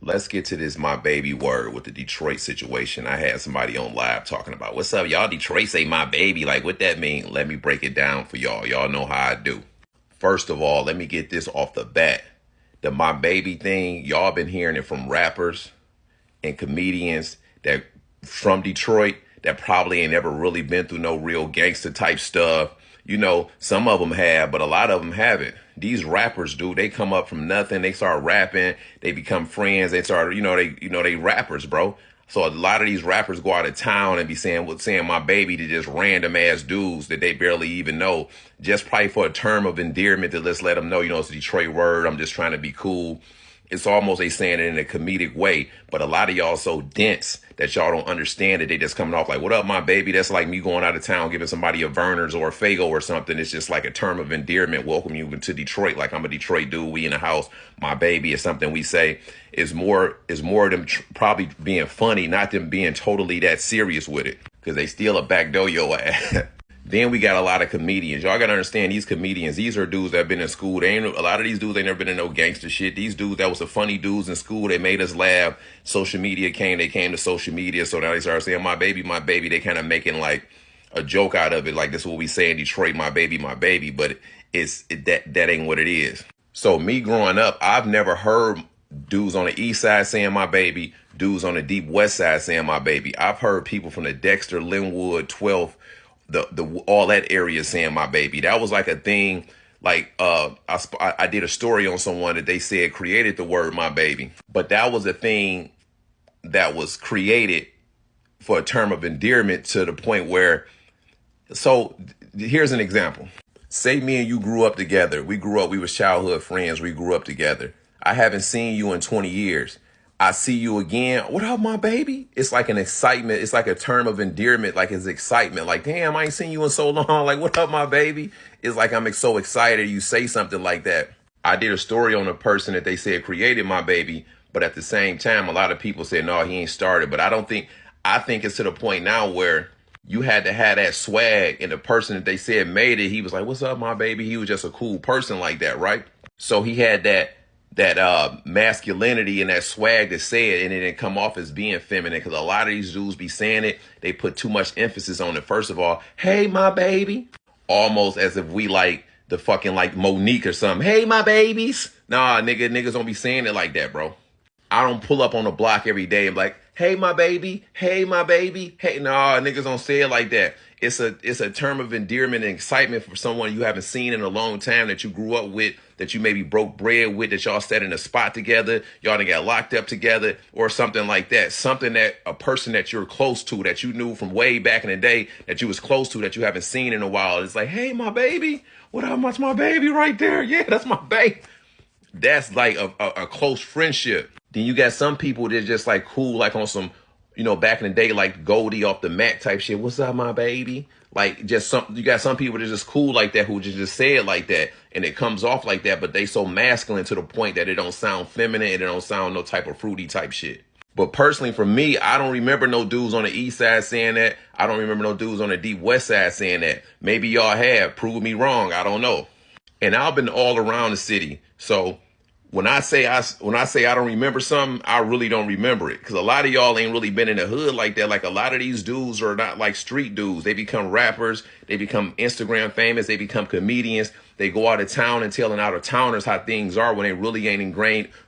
Let's get to this my baby word with the Detroit situation. I had somebody on live talking about, what's up, y'all? Detroit say my baby. Like, what that mean? Let me break it down for y'all. Y'all know how I do. First of all, let me get this off the bat. The my baby thing, y'all been hearing it from rappers and comedians that from Detroit that probably ain't ever really been through no real gangster type stuff. You know, some of them have, but a lot of them haven't. These rappers, dude, they come up from nothing. They start rapping. They become friends. They start, they rappers, bro. So a lot of these rappers go out of town and be saying my baby to just random ass dudes that they barely even know, just probably for a term of endearment to just let them know, it's a Detroit word. I'm just trying to be cool. It's almost they saying it in a comedic way, but a lot of y'all so dense that y'all don't understand it. They just coming off like, what up, my baby? That's like me going out of town, giving somebody a Verner's or a Fago or something. It's just like a term of endearment. Welcome you to Detroit. Like, I'm a Detroit dude. We in the house. My baby is something we say is more them probably being funny, not them being totally that serious with it, because they still a backdoor your ass. Then we got a lot of comedians. Y'all got to understand, these comedians, these are dudes that have been in school. A lot of these dudes ain't never been in no gangster shit. These dudes that was the funny dudes in school. They made us laugh. Social media they came to social media. So now they started saying, my baby, my baby. They kind of making like a joke out of it. Like, this is what we say in Detroit, my baby, my baby. But that ain't what it is. So me growing up, I've never heard dudes on the east side saying my baby, dudes on the deep west side saying my baby. I've heard people from the Dexter, Linwood, 12th, all that area saying my baby. That was like a thing. Like I did a story on someone that they said created the word my baby, but that was a thing that was created for a term of endearment to the point where, so here's an example. Say me and you grew up together. We was childhood friends. We grew up together. I haven't seen you in 20 years. I see you again. What up, my baby? It's like an excitement. It's like a term of endearment. Like, it's excitement. Like, damn, I ain't seen you in so long. Like, what up, my baby? It's like I'm so excited you say something like that. I did a story on a person that they said created my baby, but at the same time, a lot of people said, no, he ain't started. But I think it's to the point now where you had to have that swag, and the person that they said made it, he was like, what's up, my baby? He was just a cool person like that, right? So he had that masculinity and that swag to say it, and it didn't come off as being feminine, because a lot of these dudes be saying it. They put too much emphasis on it. First of all, hey, my baby, almost as if we like the fucking like Monique or something. Hey, my babies. Nah, niggas don't be saying it like that, bro. I don't pull up on the block every day and be like, hey, my baby. Hey, my baby. Hey, nah, niggas don't say it like that. It's a term of endearment and excitement for someone you haven't seen in a long time, that you grew up with, that you maybe broke bread with, that y'all sat in a spot together, y'all done got locked up together, or something like that. Something that a person that you're close to, that you knew from way back in the day, that you was close to, that you haven't seen in a while. It's like, hey, my baby. What up, much my baby right there? Yeah, that's my baby. That's like a close friendship. Then you got some people that just like cool, like on some, back in the day, like Goldie off the mat type shit. What's up, my baby? Like, you got some people that are just cool like that, who just say it like that, and it comes off like that, but they so masculine to the point that it don't sound feminine, and it don't sound no type of fruity type shit. But personally, for me, I don't remember no dudes on the east side saying that. I don't remember no dudes on the deep west side saying that. Maybe y'all have. Prove me wrong. I don't know. And I've been all around the city. So when I say I don't remember something, I really don't remember it. Because a lot of y'all ain't really been in the hood like that. Like, a lot of these dudes are not like street dudes. They become rappers. They become Instagram famous. They become comedians. They go out of town and telling out of towners how things are, when they really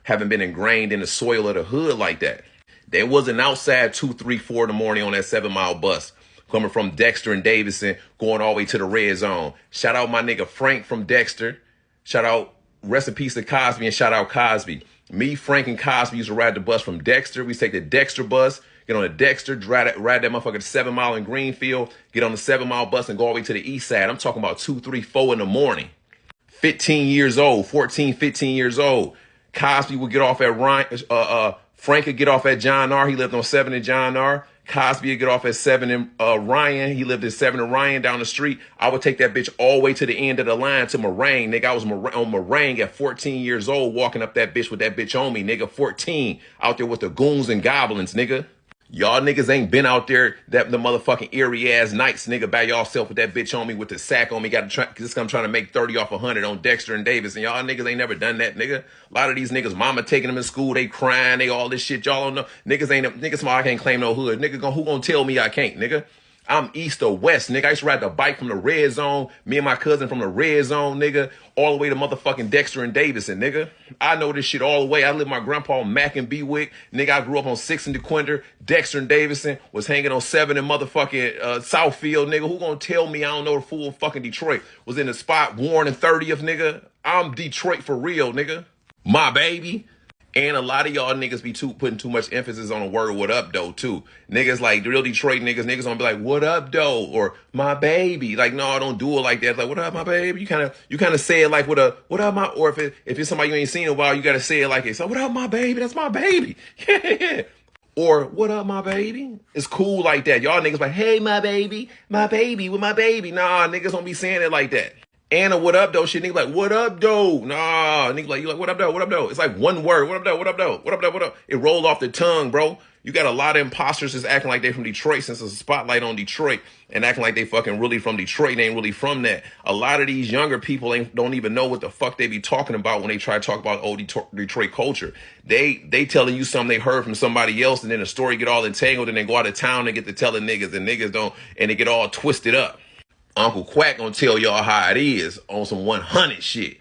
haven't been ingrained in the soil of the hood like that. They wasn't outside 2, 3, 4 in the morning on that 7-mile bus, coming from Dexter and Davidson, going all the way to the red zone. Shout out my nigga Frank from Dexter. Shout out, rest in peace to Cosby, and shout out Cosby. Me, Frank, and Cosby used to ride the bus from Dexter. We take the Dexter bus, get on the Dexter, ride that motherfucker to 7 Mile in Greenfield, get on the 7-mile bus and go all the way to the east side. I'm talking about 2, 3, 4 in the morning. 15 years old, 14, 15 years old. Cosby would get off at Ryan, Frank would get off at John R. He lived on 7 in John R. Cosby would get off at 7 in Ryan. He lived at 7 in Ryan down the street. I would take that bitch all the way to the end of the line to Meringue. Nigga, I was on Meringue at 14 years old, walking up that bitch with that bitch on me. Nigga, 14. Out there with the goons and goblins, nigga. Y'all niggas ain't been out there that the motherfucking eerie ass nights, nigga, by y'all self with that bitch on me with the sack on me. Got to try, cause I'm trying to make 30 off 100 on Dexter and Davis. And y'all niggas ain't never done that, nigga. A lot of these niggas, mama taking them in school, they crying, they all this shit. Y'all don't know. Niggas small, I can't claim no hood. Nigga, who gonna tell me I can't, nigga? I'm east or west, nigga. I used to ride the bike from the red zone. Me and my cousin from the red zone, nigga, all the way to motherfucking Dexter and Davidson, nigga. I know this shit all the way. I live with my grandpa on Mack and Bewick. Nigga, I grew up on 6th and DeQuinder. Dexter and Davidson was hanging on 7 and motherfucking Southfield, nigga. Who gonna tell me I don't know the full fucking Detroit? Was in the spot Warren and 30th, nigga. I'm Detroit for real, nigga. My baby. And a lot of y'all niggas be putting too much emphasis on the word "what up, though" too. Niggas like real Detroit niggas gonna be like "what up, though" or "my baby." Like, no, I don't do it like that. It's like, "What up, my baby?" You kind of say it like with a "what up, my," or if it's somebody you ain't seen in a while, you gotta say it like it's, "So what up, my baby? That's my baby." Yeah. Or "what up, my baby?" It's cool like that. Y'all niggas like, "Hey, my baby with my baby." Nah, niggas don't be saying it like that. And a "what up, though" shit, nigga like, "what up, though?" Nah, nigga like, you like, "what up, though? What up, though?" It's like one word, "what up, though? What up, though? What up, though? What up?" It rolled off the tongue, bro. You got a lot of imposters just acting like they from Detroit since there's a spotlight on Detroit and acting like they fucking really from Detroit. They ain't really from that. A lot of these younger people don't even know what the fuck they be talking about when they try to talk about old Detroit culture. They telling you something they heard from somebody else, and then the story get all entangled, and they go out of town and get to telling niggas, and niggas don't, and they get all twisted up. Uncle Quack gonna tell y'all how it is on some 100 shit.